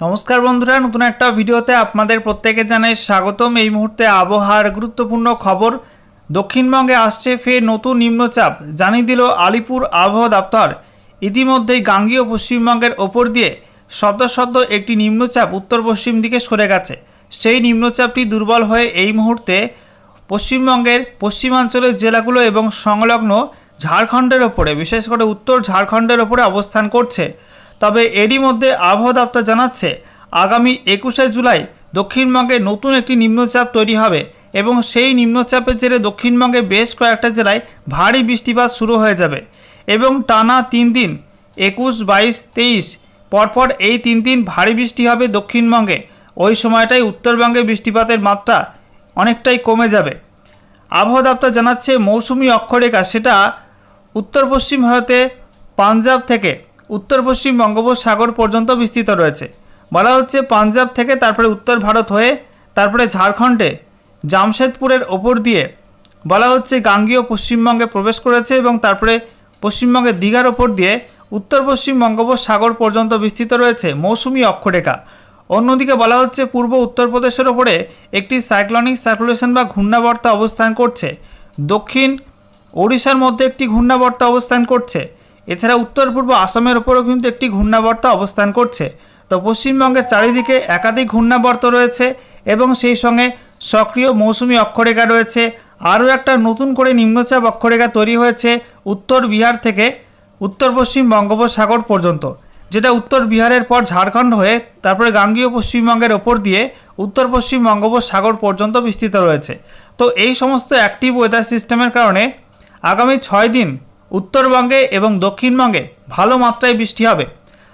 নমস্কার বন্ধুরা, নতুন একটা ভিডিওতে আপনাদের প্রত্যেকে জানাই স্বাগতম। এই মুহূর্তে আবহাওয়ার গুরুত্বপূর্ণ খবর। দক্ষিণবঙ্গে আসছে ফের নতুন নিম্নচাপ, জানিয়ে দিল আলিপুর আবহাওয়া দপ্তর। ইতিমধ্যেই গাঙ্গেয় পশ্চিমবঙ্গের ওপর দিয়ে সদ্য একটি নিম্নচাপ উত্তর পশ্চিম দিকে সরে গেছে। সেই নিম্নচাপটি দুর্বল হয়ে এই মুহূর্তে পশ্চিমবঙ্গের পশ্চিমাঞ্চলের জেলাগুলো এবং সংলগ্ন ঝাড়খণ্ডের ওপরে, বিশেষ করে উত্তর ঝাড়খণ্ডের ওপরে অবস্থান করছে। তবে এরই মধ্যে আবহাওয়া দপ্তর জানাচ্ছে আগামী 21শে জুলাই দক্ষিণবঙ্গে নতুন একটি নিম্নচাপ তৈরি হবে এবং সেই নিম্নচাপের জেরে দক্ষিণবঙ্গে বেশ কয়েকটা জেলায় ভারী বৃষ্টিপাত শুরু হয়ে যাবে এবং টানা 3 দিন 21, 22, 23 পরপর এই 3 দিন ভারী বৃষ্টি হবে দক্ষিণবঙ্গে। ওই সময়টাই উত্তরবঙ্গে বৃষ্টিপাতের মাত্রা অনেকটাই কমে যাবে। আবহাওয়া দপ্তর জানাচ্ছে মৌসুমি অক্ষরেখা সেটা উত্তর পশ্চিম ভারতে পাঞ্জাব থেকে উত্তর পশ্চিম বঙ্গোপসাগর পর্যন্ত বিস্তৃত রয়েছে। বলা হচ্ছে পাঞ্জাব থেকে তারপরে উত্তর ভারত হয়ে তারপরে ঝাড়খণ্ডে জামশেদপুরের ওপর দিয়ে বলা হচ্ছে গাঙ্গেয় পশ্চিমবঙ্গে প্রবেশ করেছে এবং তারপরে পশ্চিমবঙ্গের দীঘার ওপর দিয়ে উত্তর পশ্চিম বঙ্গোপসাগর পর্যন্ত বিস্তৃত রয়েছে মৌসুমি অক্ষরেখা। অন্যদিকে বলা হচ্ছে পূর্ব উত্তরপ্রদেশের ওপরে একটি সাইক্লোনিক সার্কুলেশন বা ঘূর্ণাবর্ত অবস্থান করছে। দক্ষিণ ওড়িশার মধ্যে একটি ঘূর্ণাবর্ত অবস্থান করছে। এছাড়া উত্তর পূর্ব আসামের ওপরেও কিন্তু একটি ঘূর্ণাবর্ত অবস্থান করছে। তো পশ্চিমবঙ্গের চারিদিকে একাধিক ঘূর্ণাবর্ত রয়েছে এবং সেই সঙ্গে সক্রিয় মৌসুমি অক্ষরেখা রয়েছে। আরও একটা নতুন করে নিম্নচাপ অক্ষরেখা তৈরি হয়েছে উত্তর বিহার থেকে উত্তর পশ্চিম বঙ্গোপসাগর পর্যন্ত, যেটা উত্তর বিহারের পর ঝাড়খণ্ড হয়ে তারপরে গাঙ্গেয় পশ্চিমবঙ্গের ওপর দিয়ে উত্তর পশ্চিম বঙ্গোপসাগর পর্যন্ত বিস্তৃত রয়েছে। তো এই সমস্ত অ্যাক্টিভ ওয়েদার সিস্টেমের কারণে আগামী 6 দিন উত্তরবঙ্গে এবং দক্ষিণবঙ্গে ভালো মাত্রায় বৃষ্টি হবে।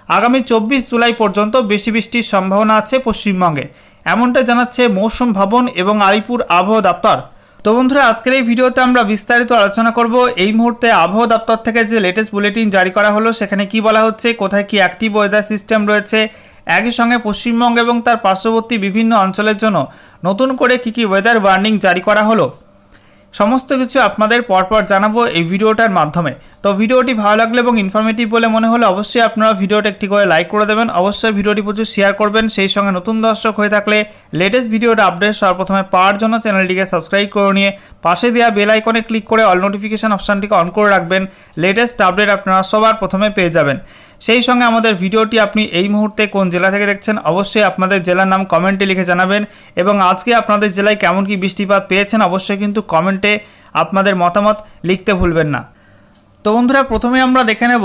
আগামী 24 জুলাই পর্যন্ত বেশি বৃষ্টির সম্ভাবনা আছে পশ্চিমবঙ্গে, এমনটা জানাচ্ছে মৌসুম ভবন এবং আলিপুর আবহাওয়া দপ্তর। তো বন্ধুরা, আজকের এই ভিডিওতে আমরা বিস্তারিত আলোচনা করব এই মুহূর্তে আবহাওয়া দপ্তর থেকে যে লেটেস্ট বুলেটিন জারি করা হলো সেখানে কি বলা হচ্ছে, কোথায় কি অ্যাক্টিভ ওয়েদার সিস্টেম রয়েছে, একই সঙ্গে পশ্চিমবঙ্গ এবং তার পার্শ্ববর্তী বিভিন্ন অঞ্চলের জন্য নতুন করে কি ওয়েদার ওয়ার্নিং জারি করা হলো, সমস্ত কিছু আপনাদের পরপর জানাবো এই ভিডিওটার মাধ্যমে। তো ভিডিওটি ভালো লাগলে এবং ইনফরমেটিভ বলে মনে হলে অবশ্যই আপনারা ভিডিওটা একটি করে লাইক করে দেবেন, অবশ্যই ভিডিওটি প্রচুর শেয়ার করবেন। সেই সঙ্গে নতুন দর্শক হয়ে থাকলে লেটেস্ট ভিডিওটা আপডেট সর্বপ্রথমে পাওয়ার জন্য চ্যানেলটিকে সাবস্ক্রাইব করে নিয়ে পাশে দেওয়া বেল আইকনে ক্লিক করে অল নোটিফিকেশান অপশানটিকে অন করে রাখবেন। লেটেস্ট আপডেট আপনারা সবার প্রথমে পেয়ে যাবেন। সেই সঙ্গে আমাদের ভিডিওটি আপনি এই মুহূর্তে কোন জেলা থেকে দেখছেন অবশ্যই আপনাদের জেলার নাম কমেন্টে লিখে জানাবেন এবং আজকে আপনাদের জেলায় কেমন কি বৃষ্টিপাত পেয়েছেন অবশ্যই কিন্তু কমেন্টে আপনাদের মতামত লিখতে ভুলবেন না। তো বন্ধুরা, প্রথমে আমরা দেখে নেব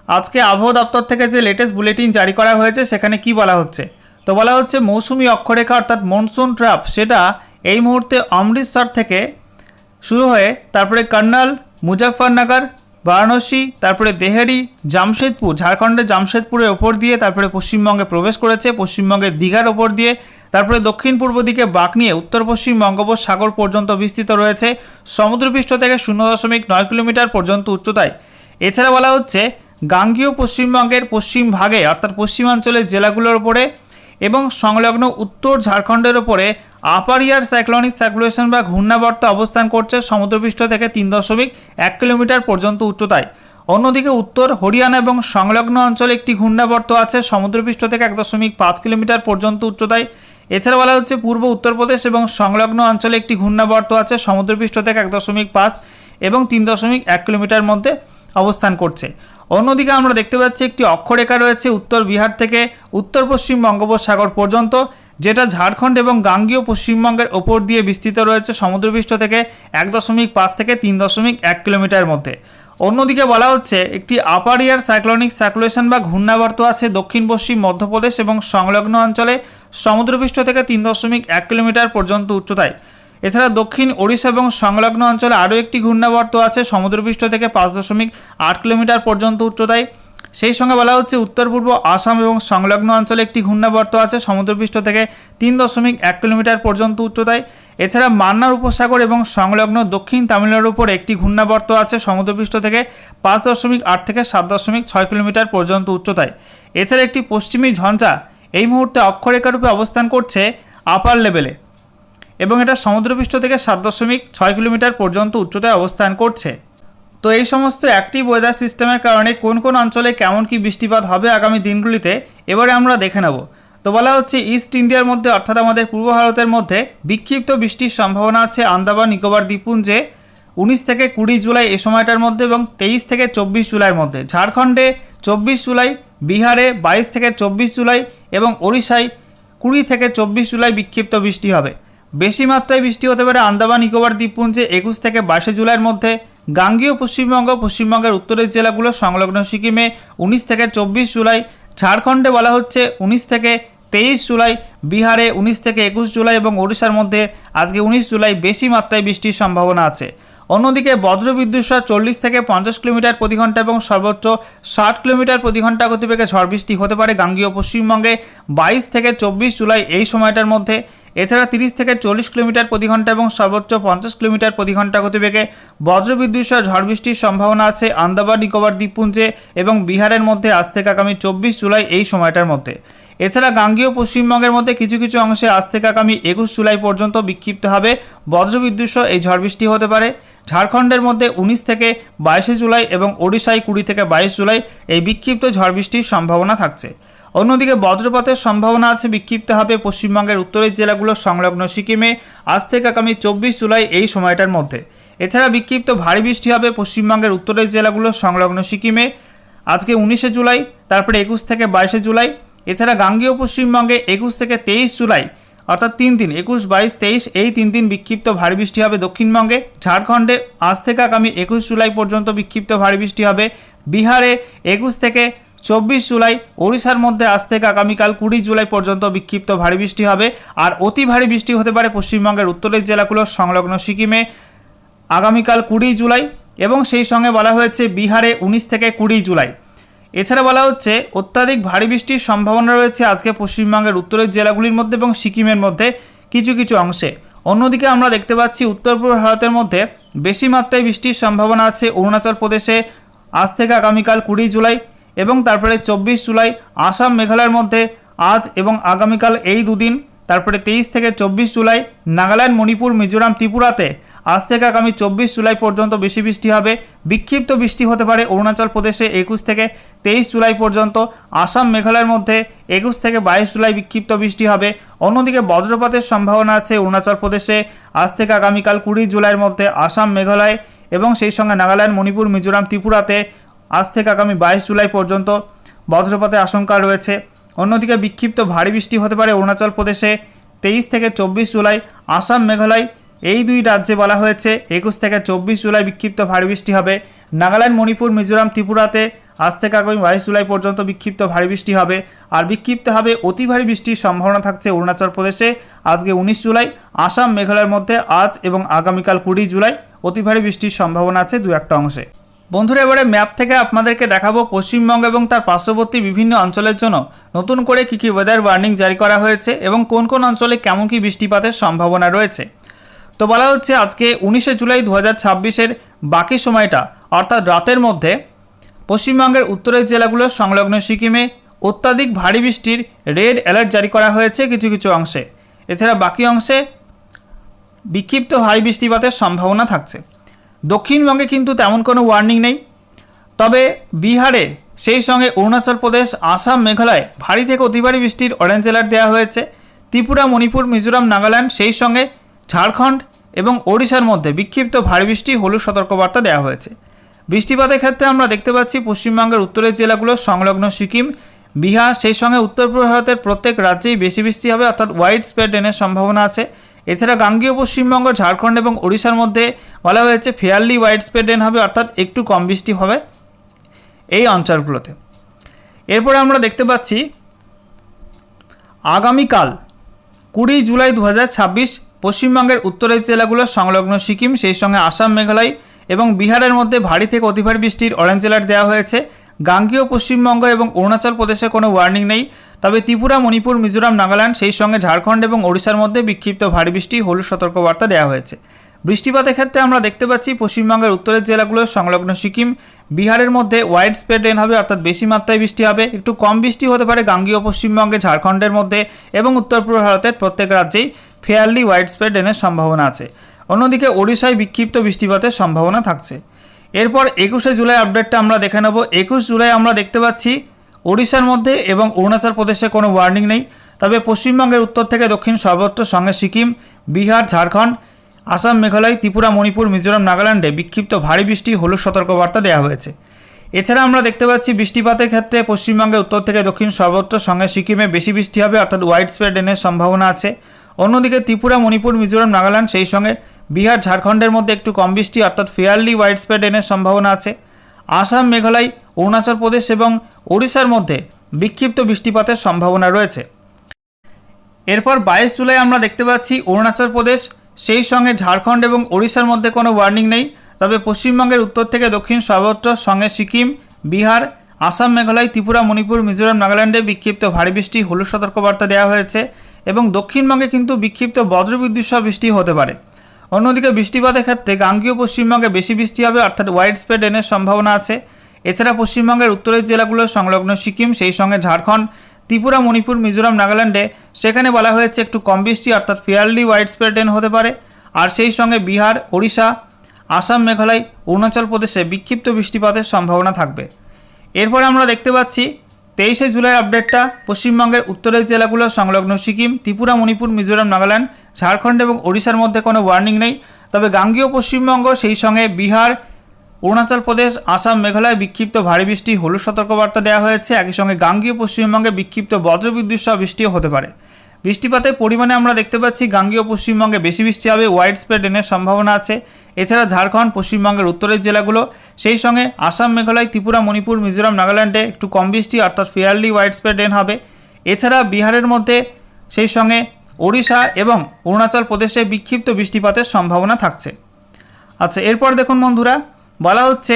আজকে আবহাওয়া দপ্তর থেকে যে লেটেস্ট বুলেটিন জারি করা হয়েছে সেখানে কি বলা হচ্ছে। তো বলা হচ্ছে মৌসুমি অক্ষরেখা অর্থাৎ মনসুন ট্র্যাপ সেটা এই মুহূর্তে অমৃতসর থেকে শুরু হয়ে তারপরে কর্নাল, মুজফ্ফরনগর, বারাণসী, তারপরে দেহেরি, জামশেদপুর, ঝাড়খণ্ডের জামশেদপুরের ওপর দিয়ে তারপরে পশ্চিমবঙ্গে প্রবেশ করেছে, পশ্চিমবঙ্গের দীঘার ওপর দিয়ে তারপরে দক্ষিণ পূর্ব দিকে বাঁক নিয়ে উত্তর পশ্চিম বঙ্গোপসাগর পর্যন্ত বিস্তৃত রয়েছে সমুদ্রপৃষ্ঠ থেকে 0.9 কিলোমিটার পর্যন্ত উচ্চতায়। এছাড়া বলা হচ্ছে গাঙ্গেয় পশ্চিমবঙ্গের পশ্চিম ভাগে অর্থাৎ পশ্চিমাঞ্চলের জেলাগুলোর ওপরে এবং সংলগ্ন উত্তর ঝাড়খণ্ডের ওপরে আপার ইয়ার সাইক্লোনিক সার্কুলেশন বা ঘূর্ণাবর্ত অবস্থান করছে সমুদ্রপৃষ্ঠ থেকে 3.1 কিলোমিটার পর্যন্ত উচ্চতায়। অন্যদিকে উত্তর হরিয়ানা এবং সংলগ্ন অঞ্চলে একটি ঘূর্ণাবর্ত আছে সমুদ্রপৃষ্ঠ থেকে 1.5 কিলোমিটার পর্যন্ত উচ্চতায়। এছাড়া বলা হচ্ছে পূর্ব উত্তরপ্রদেশ এবং সংলগ্ন অঞ্চলে একটি ঘূর্ণাবর্ত আছে সমুদ্রপৃষ্ঠ থেকে 1.5 এবং 3.1 কিলোমিটার মধ্যে অবস্থান করছে। অন্যদিকে আমরা দেখতে পাচ্ছি একটি অক্ষরেখা রয়েছে উত্তর বিহার থেকে উত্তর পশ্চিম বঙ্গোপসাগর পর্যন্ত, যেটা ঝাড়খণ্ড এবং গাঙ্গেয় পশ্চিমবঙ্গের ওপর দিয়ে বিস্তৃত রয়েছে সমুদ্রপৃষ্ঠ থেকে 1.5 থেকে 3.1 কিলোমিটার মধ্যে। অন্যদিকে বলা হচ্ছে একটি আপার ইয়ার সাইক্লোনিক সার্কুলেশন বা ঘূর্ণাবর্ত আছে দক্ষিণ পশ্চিম মধ্যপ্রদেশ এবং সংলগ্ন অঞ্চলে সমুদ্রপৃষ্ঠ থেকে 3.1 কিলোমিটার পর্যন্ত উচ্চতায়। এছাড়া দক্ষিণ ওড়িশা এবং সংলগ্ন অঞ্চলে আরও একটি ঘূর্ণাবর্ত আছে সমুদ্রপৃষ্ঠ থেকে 5.8 কিলোমিটার পর্যন্ত উচ্চতায়। সেই সঙ্গে বলা হচ্ছে উত্তর পূর্ব আসাম এবং সংলগ্ন অঞ্চলে একটি ঘূর্ণাবর্ত আছে সমুদ্রপৃষ্ঠ থেকে 3.1 কিলোমিটার পর্যন্ত উচ্চতায়। এছাড়া মান্নার উপসাগর এবং সংলগ্ন দক্ষিণ তামিলনাড়ুর উপর একটি ঘূর্ণাবর্ত আছে সমুদ্রপৃষ্ঠ থেকে 5.8 থেকে 7.6 কিলোমিটার পর্যন্ত উচ্চতায়। এছাড়া একটি পশ্চিমী ঝঞ্ঝা এই মুহূর্তে অক্ষরেখারূপে অবস্থান করছে আপার লেভেলে এবং এটা সমুদ্রপৃষ্ঠ থেকে 7.6 কিলোমিটার পর্যন্ত উচ্চতায় অবস্থান করছে। তো এই সমস্ত অ্যাক্টিভ ওয়েদার সিস্টেমের কারণে কোন কোন অঞ্চলে কেমন কি বৃষ্টিপাত হবে আগামী দিনগুলিতে এবারে আমরা দেখে নেব। তো বলা হচ্ছে ইস্ট ইন্ডিয়ার মধ্যে অর্থাৎ আমাদের পূর্ব ভারতের মধ্যে বিক্ষিপ্ত বৃষ্টির সম্ভাবনা আছে আন্দামান নিকোবর দ্বীপপুঞ্জে 19 থেকে 20 জুলাই এই সময়টার মধ্যে এবং 23 থেকে 24 জুলাইয়ের মধ্যে। ঝাড়খণ্ডে 24 জুলাই, বিহারে 22 থেকে 24 জুলাই এবং ওড়িশায় 20 থেকে 24 জুলাই বিক্ষিপ্ত বৃষ্টি হবে। বেশি মাত্রায় বৃষ্টি হতে পারে আন্দামান নিকোবর দ্বীপপুঞ্জে 21 থেকে 22 জুলাইয়ের মধ্যে। গাঙ্গেয় পশ্চিমবঙ্গের উত্তরের জেলাগুলো সংলগ্ন সিকিমে 19 থেকে 24 জুলাই। ঝাড়খণ্ডে বলা হচ্ছে 19 থেকে 23 জুলাই, বিহারে 19 থেকে 21 জুলাই এবং ওড়িশার মধ্যে আজকে 19 জুলাই বেশি মাত্রায় বৃষ্টির সম্ভাবনা আছে। অন্যদিকে বজ্রবিদ্যুৎ সহ 40 থেকে 50 কিলোমিটার প্রতি ঘন্টা এবং সর্বোচ্চ 60 কিলোমিটার প্রতি ঘন্টা গতিবেগে ঝড় বৃষ্টি হতে পারে গাঙ্গেয় পশ্চিমবঙ্গে 22 থেকে 24 জুলাই এই সময়টার মধ্যে। এছাড়া 30 থেকে 40 কিলোমিটার প্রতি ঘন্টা এবং সর্বোচ্চ 50 কিলোমিটার প্রতি ঘন্টা গতিবেগে বজ্রবিদ্যুৎ সহ ঝড় বৃষ্টির সম্ভাবনা আছে আন্দামান নিকোবর দ্বীপপুঞ্জে এবং বিহারের মধ্যে আজ থেকে আগামী 24 জুলাই এই সময়টার মধ্যে। এছাড়া গাঙ্গেয় পশ্চিমবঙ্গের মধ্যে কিছু কিছু অংশে আজ থেকে আগামী 21 জুলাই পর্যন্ত বিক্ষিপ্তভাবে বজ্রবিদ্যুৎ সহ এই ঝড় বৃষ্টি হতে পারে। ঝাড়খণ্ডের মধ্যে 19 থেকে 22 জুলাই এবং ওড়িশায় 20 থেকে 22 জুলাই এই বিক্ষিপ্ত ঝড় বৃষ্টির সম্ভাবনা থাকছে। অন্যদিকে বজ্রপাতের সম্ভাবনা আছে বিক্ষিপ্তভাবে পশ্চিমবঙ্গের উত্তরের জেলাগুলো সংলগ্ন সিকিমে আজ থেকে আগামী 24 জুলাই এই সময়টার মধ্যে। এছাড়া বিক্ষিপ্ত ভারী বৃষ্টি হবে পশ্চিমবঙ্গের উত্তরের জেলাগুলো সংলগ্ন সিকিমে আজকে 19 জুলাই, তারপরে 21 থেকে 22 জুলাই। এছাড়া গাঙ্গেয় পশ্চিমবঙ্গে 21 থেকে 23 জুলাই অর্থাৎ 3 দিন 21, 22, 23 এই 3 দিন বিক্ষিপ্ত ভারী বৃষ্টি হবে দক্ষিণবঙ্গে। ঝাড়খণ্ডে আজ থেকে আগামী 21 জুলাই পর্যন্ত বিক্ষিপ্ত ভারী বৃষ্টি হবে। বিহারে 21 থেকে 24 জুলাই, ওড়িশার মধ্যে আজ থেকে আগামীকাল 20 জুলাই পর্যন্ত বিক্ষিপ্ত ভারী বৃষ্টি হবে। আর অতি ভারী বৃষ্টি হতে পারে পশ্চিমবঙ্গের উত্তরের জেলাগুলো সংলগ্ন সিকিমে আগামীকাল 20 জুলাই এবং সেই সঙ্গে বলা হয়েছে বিহারে 19 থেকে 20 জুলাই। এছাড়া বলা হচ্ছে অত্যাধিক ভারী বৃষ্টির সম্ভাবনা রয়েছে আজকে পশ্চিমবঙ্গের উত্তরের জেলাগুলির মধ্যে এবং সিকিমের মধ্যে কিছু কিছু অংশে। অন্যদিকে আমরা দেখতে পাচ্ছি উত্তর পূর্ব ভারতের মধ্যে বেশি মাত্রায় বৃষ্টির সম্ভাবনা আছে অরুণাচল প্রদেশে আজ থেকে আগামীকাল 20 জুলাই এবং তারপরে 24 জুলাই। আসাম মেঘালয়ের মধ্যে আজ এবং আগামীকাল এই দুদিন, তারপরে 23 থেকে 24 জুলাই। নাগাল্যান্ড, মণিপুর, মিজোরাম, ত্রিপুরাতে আজ থেকে আগামী 24 জুলাই পর্যন্ত বেশি বৃষ্টি হবে। বিক্ষিপ্ত বৃষ্টি হতে পারে অরুণাচল প্রদেশে 21 থেকে 23 জুলাই পর্যন্ত। আসাম মেঘালয়ের মধ্যে 21 থেকে 22 জুলাই বিক্ষিপ্ত বৃষ্টি হবে। অন্যদিকে বজ্রপাতের সম্ভাবনা আছে অরুণাচল প্রদেশে আজ থেকে আগামীকাল 20 জুলাইয়ের মধ্যে। আসাম, মেঘালয় এবং সেই সঙ্গে নাগাল্যান্ড, মণিপুর, মিজোরাম, ত্রিপুরাতে আজ থেকে আগামী 22 জুলাই পর্যন্ত বজ্রপাতের আশঙ্কা রয়েছে। অন্যদিকে বিক্ষিপ্ত ভারী বৃষ্টি হতে পারে অরুণাচল প্রদেশে 23 থেকে 24 জুলাই। আসাম, মেঘালয় এই দুই রাজ্যে বলা হয়েছে 21 থেকে 24 জুলাই বিক্ষিপ্ত ভারী বৃষ্টি হবে। নাগাল্যান্ড, মণিপুর, মিজোরাম, ত্রিপুরাতে আজ থেকে আগামী 22 জুলাই পর্যন্ত বিক্ষিপ্ত ভারী বৃষ্টি হবে। আর বিক্ষিপ্ত হবে অতি ভারী বৃষ্টির সম্ভাবনা থাকছে অরুণাচল প্রদেশে আজকে 19 জুলাই। আসাম, মেঘালয়ের মধ্যে আজ এবং আগামীকাল 20 জুলাই অতি ভারী বৃষ্টির সম্ভাবনা আছে দু একটা অংশে। বন্ধুরা, এবারে ম্যাপ থেকে আপনাদেরকে দেখাবো পশ্চিমবঙ্গ এবং তার পার্শ্ববর্তী বিভিন্ন অঞ্চলের জন্য নতুন করে কী কী ওয়েদার ওয়ার্নিং জারি করা হয়েছে এবং কোন কোন অঞ্চলে কেমন কী বৃষ্টিপাতের সম্ভাবনা রয়েছে। তো বলা হচ্ছে আজকে 19 জুলাই 2026-এর বাকি সময়টা অর্থাৎ রাতের মধ্যে পশ্চিমবঙ্গের উত্তরের জেলাগুলো সংলগ্ন সিকিমে অত্যাধিক ভারী বৃষ্টির রেড অ্যালার্ট জারি করা হয়েছে কিছু কিছু অংশে। এছাড়া বাকি অংশে বিক্ষিপ্ত ভারী বৃষ্টিপাতের সম্ভাবনা থাকছে। দক্ষিণবঙ্গে কিন্তু তেমন কোনো ওয়ার্নিং নেই, তবে বিহারে সেই সঙ্গে অরুণাচল প্রদেশ, আসাম, মেঘালয় ভারী থেকে অতি ভারী বৃষ্টির অরেঞ্জ অ্যালার্ট দেওয়া হয়েছে। ত্রিপুরা, মণিপুর, মিজোরাম, নাগাল্যান্ড সেই সঙ্গে ঝাড়খণ্ড এবং ওড়িশার মধ্যে বিক্ষিপ্ত ভারী বৃষ্টি হলুদ সতর্কবার্তা দেওয়া হয়েছে। বৃষ্টিপাতের ক্ষেত্রে আমরা দেখতে পাচ্ছি পশ্চিমবঙ্গের উত্তরের জেলাগুলো সংলগ্ন সিকিম, বিহার সেই সঙ্গে উত্তর পূর্ব ভারতের প্রত্যেক রাজ্যেই বেশি বৃষ্টি হবে অর্থাৎ ওয়াইড স্প্রেড রেনের সম্ভাবনা আছে। এছাড়া গাঙ্গেয় পশ্চিমবঙ্গ, ঝাড়খণ্ড এবং ওড়িশার মধ্যে বলা হয়েছে ফেয়ারলি ওয়াইড স্প্রেড রেন হবে অর্থাৎ একটু কম বৃষ্টি হবে এই অঞ্চলগুলোতে। এরপরে আমরা দেখতে পাচ্ছি আগামীকাল 20 জুলাই 2026 পশ্চিমবঙ্গের উত্তরের জেলাগুলো সংলগ্ন সিকিম সেই সঙ্গে আসাম, মেঘালয় এবং বিহারের মধ্যে ভারী থেকে অতি ভারী বৃষ্টির অরেঞ্জ অ্যালার্ট দেওয়া হয়েছে। গাঙ্গেয় পশ্চিমবঙ্গ এবং অরুণাচল প্রদেশে কোনো ওয়ার্নিং নেই, তবে ত্রিপুরা, মণিপুর, মিজোরাম, নাগাল্যান্ড সেই সঙ্গে ঝাড়খণ্ড এবং ওড়িশার মধ্যে বিক্ষিপ্ত ভারী বৃষ্টি হলুদ সতর্কবার্তা দেওয়া হয়েছে। বৃষ্টিপাতের ক্ষেত্রে আমরা দেখতে পাচ্ছি পশ্চিমবঙ্গের উত্তরের জেলাগুলো সংলগ্ন সিকিম, বিহারের মধ্যে ওয়াইড স্প্রেড রেন হবে অর্থাৎ বেশি মাত্রায় বৃষ্টি হবে। একটু কম বৃষ্টি হতে পারে গাঙ্গেয় পশ্চিমবঙ্গে, ঝাড়খণ্ডের মধ্যে এবং উত্তর পূর্ব ভারতের প্রত্যেক রাজ্যেই ফেয়ারলি ওয়াইড স্প্রেড রেনের সম্ভাবনা আছে। অন্যদিকে ওড়িশায় বিক্ষিপ্ত বৃষ্টিপাতের সম্ভাবনা থাকছে। এরপর 21 জুলাই আপডেটটা আমরা দেখে নেব। 21 জুলাই আমরা দেখতে পাচ্ছি ওড়িশার মধ্যে এবং অরুণাচল প্রদেশে কোনো ওয়ার্নিং নেই, তবে পশ্চিমবঙ্গের উত্তর থেকে দক্ষিণ সর্বত্র, সঙ্গে সিকিম, বিহার, ঝাড়খণ্ড, আসাম, মেঘালয়, ত্রিপুরা, মণিপুর, মিজোরাম, নাগাল্যান্ডে বিক্ষিপ্ত ভারী বৃষ্টি হলুদ সতর্কবার্তা দেওয়া হয়েছে। এছাড়া আমরা দেখতে পাচ্ছি বৃষ্টিপাতের ক্ষেত্রে পশ্চিমবঙ্গের উত্তর থেকে দক্ষিণ সর্বত্র, সঙ্গে সিকিমে বেশি বৃষ্টি হবে, অর্থাৎ ওয়াইড স্প্রেড রেনের সম্ভাবনা আছে। অন্যদিকে ত্রিপুরা, মণিপুর, মিজোরাম, নাগাল্যান্ড, সেই সঙ্গে বিহার, ঝাড়খণ্ডের মধ্যে একটু কম বৃষ্টি, অর্থাৎ ফেয়ারলি ওয়াইড স্প্রেড রেনের সম্ভাবনা আছে। আসাম, মেঘালয়, অরুণাচল প্রদেশ এবং ওড়িশার মধ্যে বিক্ষিপ্ত বৃষ্টিপাতের সম্ভাবনা রয়েছে। এরপর 22 জুলাই আমরা দেখতে পাচ্ছি অরুণাচল প্রদেশ, সেই সঙ্গে ঝাড়খণ্ড এবং ওড়িশার মধ্যে কোনো ওয়ার্নিং নেই, তবে পশ্চিমবঙ্গের উত্তর থেকে দক্ষিণ সর্বত্র, সঙ্গে সিকিম, বিহার, আসাম, মেঘালয়, ত্রিপুরা, মণিপুর, মিজোরাম, নাগাল্যান্ডে বিক্ষিপ্ত ভারী বৃষ্টি হলুদ সতর্কবার্তা দেওয়া হয়েছে এবং দক্ষিণবঙ্গে কিন্তু বিক্ষিপ্ত বজ্রবিদ্যুৎ সহ বৃষ্টি হতে পারে। অন্যদিকে বৃষ্টিপাতের ক্ষেত্রে গাঙ্গীয় পশ্চিমবঙ্গে বেশি বৃষ্টি হবে, অর্থাৎ ওয়াইড স্প্রেড রেনের সম্ভাবনা আছে। এছাড়া পশ্চিমবঙ্গের উত্তরের জেলাগুলো সংলগ্ন সিকিম, সেই সঙ্গে ঝাড়খণ্ড, ত্রিপুরা, মণিপুর, মিজোরাম, নাগাল্যান্ডে সেখানে বলা হয়েছে একটু কম বৃষ্টি, অর্থাৎ ফেয়ারলি ওয়াইড স্প্রেড রেন হতে পারে। আর সেই সঙ্গে বিহার, ওড়িশা, আসাম, মেঘালয়, অরুণাচল প্রদেশে বিক্ষিপ্ত বৃষ্টিপাতের সম্ভাবনা থাকবে। এরপরে আমরা দেখতে পাচ্ছি 23 জুলাই আপডেটটা পশ্চিমবঙ্গের উত্তরের জেলাগুলো সংলগ্ন সিকিম, ত্রিপুরা, মণিপুর, মিজোরাম, নাগাল্যান্ড, ঝাড়খণ্ড এবং ওড়িশার মধ্যে কোনো ওয়ার্নিং নেই, তবে গাঙ্গীয় পশ্চিমবঙ্গ, সেই সঙ্গে বিহার, অরুণাচল প্রদেশ, আসাম, মেঘালয় বিক্ষিপ্ত ভারী বৃষ্টি হলুদ সতর্কবার্তা দেওয়া হয়েছে। একই সঙ্গে গাঙ্গীয় পশ্চিমবঙ্গে বিক্ষিপ্ত বজ্রবিদ্যুৎ সহ বৃষ্টিও হতে পারে। বৃষ্টিপাতের পরিমাণে আমরা দেখতে পাচ্ছি গাঙ্গীয় পশ্চিমবঙ্গে বেশি বৃষ্টি হবে, ওয়াইড স্প্রেড রেনের সম্ভাবনা আছে। এছাড়া ঝাড়খণ্ড, পশ্চিমবঙ্গের উত্তরের জেলাগুলো, সেই সঙ্গে আসাম, মেঘালয়, ত্রিপুরা, মণিপুর, মিজোরাম, নাগাল্যান্ডে একটু কম বৃষ্টি, অর্থাৎ ফেয়ারলি ওয়াইড স্প্রেড রেন হবে। এছাড়া বিহারের মধ্যে, সেই সঙ্গে ওড়িশা এবং অরুণাচল প্রদেশে বিক্ষিপ্ত বৃষ্টিপাতের সম্ভাবনা থাকছে। আচ্ছা, এরপর দেখুন বন্ধুরা, বলা হচ্ছে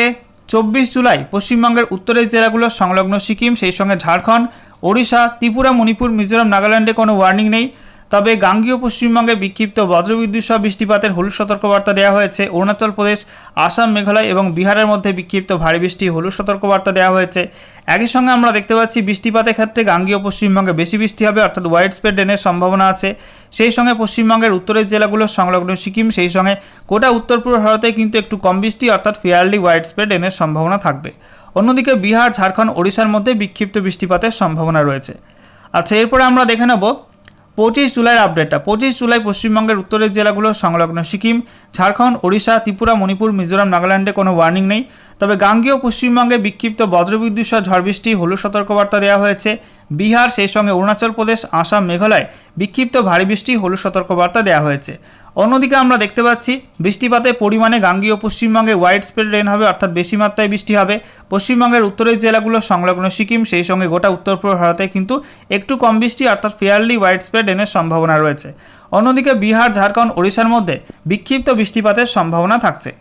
24 জুলাই পশ্চিমবঙ্গের উত্তরের জেলাগুলো সংলগ্ন সিকিম, সেই সঙ্গে ঝাড়খণ্ড, ওড়িশা, ত্রিপুরা, মণিপুর, মিজোরাম, নাগাল্যান্ডে কোনো ওয়ার্নিং নেই, তবে গাঙ্গীয় পশ্চিমবঙ্গে বিক্ষিপ্ত বজ্রবিদ্যুৎ সহ বৃষ্টিপাতের হলুদ সতর্কবার্তা দেওয়া হয়েছে। অরুণাচল প্রদেশ, আসাম, মেঘালয় এবং বিহারের মধ্যে বিক্ষিপ্ত ভারী বৃষ্টি হলুদ সতর্কবার্তা দেওয়া হয়েছে। একই সঙ্গে আমরা দেখতে পাচ্ছি বৃষ্টিপাতের ক্ষেত্রে গাঙ্গীয় পশ্চিমবঙ্গে বেশি বৃষ্টি হবে, অর্থাৎ ওয়াইড স্প্রেড রেনের সম্ভাবনা আছে। সেই সঙ্গে পশ্চিমবঙ্গের উত্তরের জেলাগুলো সংলগ্ন সিকিম, সেই সঙ্গে গোটা উত্তর পূর্ব ভারতে কিন্তু একটু কম বৃষ্টি, অর্থাৎ ফেয়ারলি ওয়াইড স্প্রেড রেনের সম্ভাবনা থাকবে। অন্যদিকে বিহার, ঝাড়খণ্ড, ওড়িশার মধ্যে বিক্ষিপ্ত বৃষ্টিপাতের সম্ভাবনা রয়েছে। আচ্ছা, এরপরে আমরা দেখে নেব 25 জুলাইয়ের আপডেটটা। 25 জুলাই পশ্চিমবঙ্গের উত্তরের জেলাগুলো সংলগ্ন সিকিম, ঝাড়খণ্ড, ওড়িশা, ত্রিপুরা, মণিপুর, মিজোরাম, নাগাল্যান্ডে কোনো ওয়ার্নিং নেই, তবে গাঙ্গীয় পশ্চিমবঙ্গে বিক্ষিপ্ত বজ্রবিদ্যুৎ সহ ঝড় বৃষ্টি হলুদ সতর্কবার্তা দেওয়া হয়েছে। বিহার, সেই সঙ্গে অরুণাচল প্রদেশ, আসাম, মেঘালয় বিক্ষিপ্ত ভারী বৃষ্টি হলুদ সতর্কবার্তা দেওয়া হয়েছে। অন্যদিকে আমরা দেখতে পাচ্ছি বৃষ্টিপাতের পরিমাণে গাঙ্গীয় পশ্চিমবঙ্গে ওয়াইড স্প্রেড রেন হবে, অর্থাৎ বেশি মাত্রায় বৃষ্টি হবে। পশ্চিমবঙ্গের উত্তরের জেলাগুলো সংলগ্ন সিকিম, সেই সঙ্গে গোটা উত্তর পূর্ব ভারতে কিন্তু একটু কম বৃষ্টি, অর্থাৎ ফেয়ারলি ওয়াইড স্প্রেড রেনের সম্ভাবনা রয়েছে। অন্যদিকে বিহার, ঝাড়খণ্ড, ওড়িশার মধ্যে বিক্ষিপ্ত বৃষ্টিপাতের সম্ভাবনা থাকছে।